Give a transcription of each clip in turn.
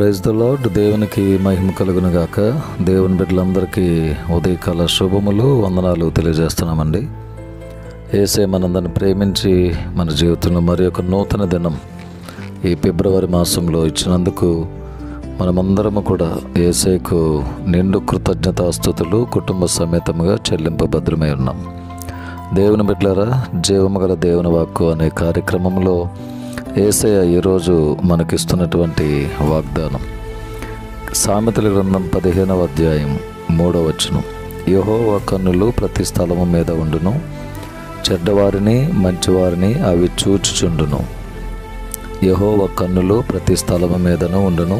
Praise the lord. దేవునికి మహిమ కలుగును గాక. దేవుని బిడ్డలందరికీ ఉదయకాల శుభములు, వందనాలు తెలియజేస్తున్నామండి. యేసయ్య మనందరిని ప్రేమించి మన జీవితంలో మరి ఒక నూతన దినం ఈ ఫిబ్రవరి మాసంలో ఇచ్చినందుకు మనమందరము కూడా యేసయ్యకు నిండు కృతజ్ఞతాస్తుతులు కుటుంబ సమేతముగా చెల్లింపభద్రమై ఉన్నాం. దేవుని బిడ్డలారా, జీవము గల దేవుని వాక్కు అనే కార్యక్రమంలో యేసయ్య ఈరోజు మనకిస్తున్నటువంటి వాగ్దానం సామెతల గ్రంథం 15వ అధ్యాయం 3వ వచనం. యెహోవా కన్నులు ప్రతి స్థలము మీద ఉండును, చెడ్డవారిని మంచివారిని అవి చూచుచుండును. యెహోవా కన్నులు ప్రతి స్థలము మీదను ఉండును,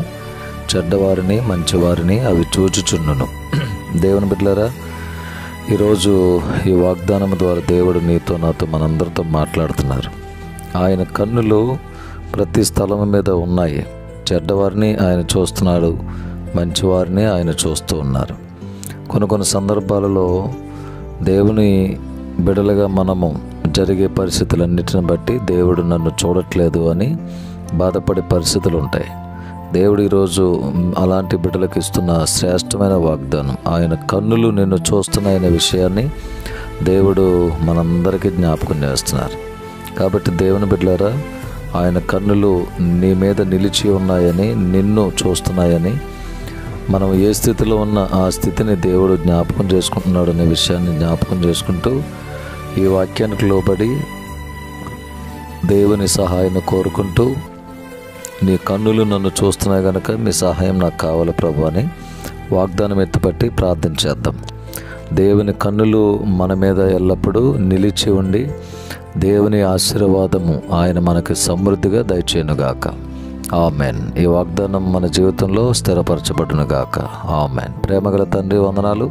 చెడ్డవారిని మంచివారిని అవి చూచుచుండును. దేవుని బిడ్డలారా, ఈరోజు ఈ వాగ్దానం ద్వారా దేవుడు నీతో నాతో మనందరితో మాట్లాడుతున్నారు. ఆయన కన్నులు ప్రతి స్థలం మీద ఉన్నాయి. చెడ్డవారిని ఆయన చూస్తున్నాడు, మంచివారిని ఆయన చూస్తూ ఉన్నారు. కొన్ని సందర్భాలలో దేవుని బిడలుగా మనము జరిగే పరిస్థితులన్నిటిని బట్టి దేవుడు నన్ను చూడట్లేదు అని బాధపడే పరిస్థితులు ఉంటాయి. దేవుడు ఈరోజు అలాంటి బిడ్డలకు ఇస్తున్న శ్రేష్టమైన వాగ్దానం, ఆయన కన్నులు నిన్ను చూస్తున్నాయనే విషయాన్ని దేవుడు మనందరికీ జ్ఞాపకం చేస్తున్నారు. కాబట్టి దేవుని బిడ్డలారా, ఆయన కన్నులు నీ మీద నిలిచి ఉన్నాయని, నిన్ను చూస్తున్నాయని, మనం ఏ స్థితిలో ఉన్న ఆ స్థితిని దేవుడు జ్ఞాపకం చేసుకుంటున్నాడు అనే విషయాన్ని జ్ఞాపకం చేసుకుంటూ ఈ వాక్యానికి లోబడి దేవుని సహాయాన్ని కోరుకుంటూ, నీ కన్నులు నన్ను చూస్తున్నాయి కనుక మీ సహాయం నాకు కావాలి ప్రభు అని వాగ్దానం ఎత్తుపట్టి ప్రార్థన చేద్దాం. దేవుని కన్నులు మన మీద ఎల్లప్పుడూ నిలిచి ఉండి దేవుని ఆశీర్వాదము ఆయన మనకి సమృద్ధిగా దయచేయునుగాక. ఆమెన్. ఈ వాగ్దానం మన జీవితంలో స్థిరపరచబడునుగాక. ఆమెన్. ప్రేమగల తండ్రి, వందనాలు.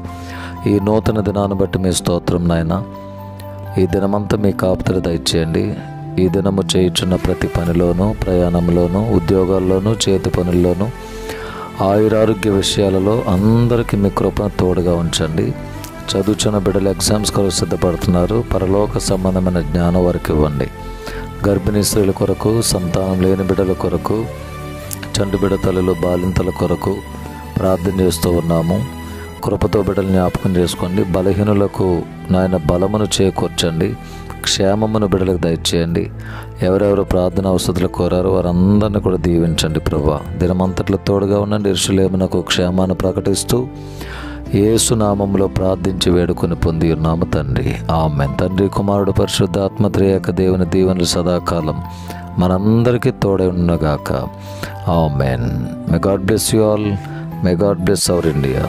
ఈ నూతన దినాన్ని బట్టి మీ స్తోత్రం నాయన. ఈ దినమంతా మీ కాపుదల దయచేయండి. ఈ దినము చేయుచున్న ప్రతి పనిలోనూ, ప్రయాణంలోనూ, ఉద్యోగాల్లోనూ, చేతి పనుల్లోనూ, ఆయురారోగ్య విషయాలలో అందరికీ మీ కృపను తోడుగా ఉంచండి. చదువుచున్న బిడ్డలు ఎగ్జామ్స్ కొరకు సిద్ధపడుతున్నారు, పరలోక సంబంధమైన జ్ఞానం వారికి ఇవ్వండి. గర్భిణీ స్త్రీల కొరకు, సంతానం లేని బిడ్డల కొరకు, చంటి బిడ్డ తల్లులు, బాలింతల కొరకు ప్రార్థన చేస్తూ ఉన్నాము. కృపతో బిడ్డలు జ్ఞాపకం చేసుకోండి. బలహీనులకు నాయన బలమును చేకూర్చండి. క్షేమమును బిడ్డలకు దయచేయండి. ఎవరెవరు ప్రార్థన అవసరాలు కోరారో వారందరినీ కూడా దీవించండి ప్రభువా. దినమంతట్లో తోడుగా ఉండండి. యెరూషలేమునకు క్షేమాన్ని ప్రకటిస్తూ యేసు నామములో ప్రార్థించి వేడుకొని పొంది ఉన్నాము తండ్రి. ఆమెన్. తండ్రి, కుమారుడు, పరిశుద్ధాత్మ త్రియేక దేవుని దీవెనలు సదాకాలం మనందరికీ తోడై ఉన్నగాక. Amen. May God bless you all. May God bless our India.